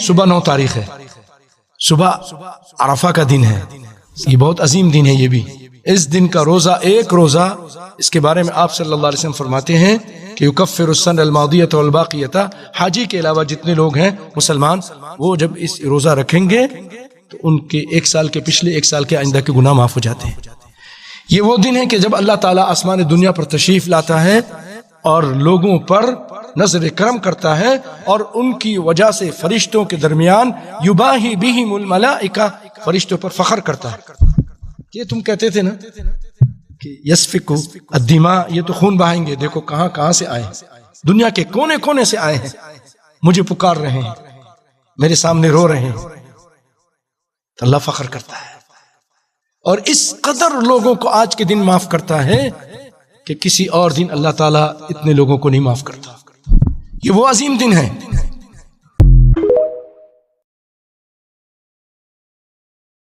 صبح 9 تاریخ ہے، صبح عرفہ کا دن ہے، یہ بہت عظیم دن ہے۔ یہ بھی اس دن کا روزہ، ایک روزہ، اس کے بارے میں آپ صلی اللہ علیہ وسلم فرماتے ہیں کہ یکفر السنۃ الماضیۃ والباقیۃ، حاجی کے علاوہ جتنے لوگ ہیں مسلمان، وہ جب اس روزہ رکھیں گے تو ان کے ایک سال کے پچھلے، ایک سال کے آئندہ کے گناہ معاف ہو جاتے ہیں۔ یہ وہ دن ہے کہ جب اللہ تعالیٰ آسمان دنیا پر تشریف لاتا ہے اور لوگوں پر نظر کرم کرتا ہے، اور ان کی وجہ سے فرشتوں کے درمیان یباہی بہم الملائکہ، فرشتوں پر فخر کرتا ہے۔ یہ تم کہتے تھے نا کہ یسفک الدماء، یہ تو خون بہائیں گے، دیکھو کہاں کہاں سے آئے ہیں، دنیا کے کونے کونے سے آئے ہیں، مجھے پکار رہے ہیں، میرے سامنے رو رہے ہیں، تو اللہ فخر کرتا ہے۔ اور اس قدر لوگوں کو آج کے دن معاف کرتا ہے کہ کسی اور دن اللہ تعالیٰ اتنے لوگوں کو نہیں معاف کرتا۔ یہ وہ عظیم دن ہے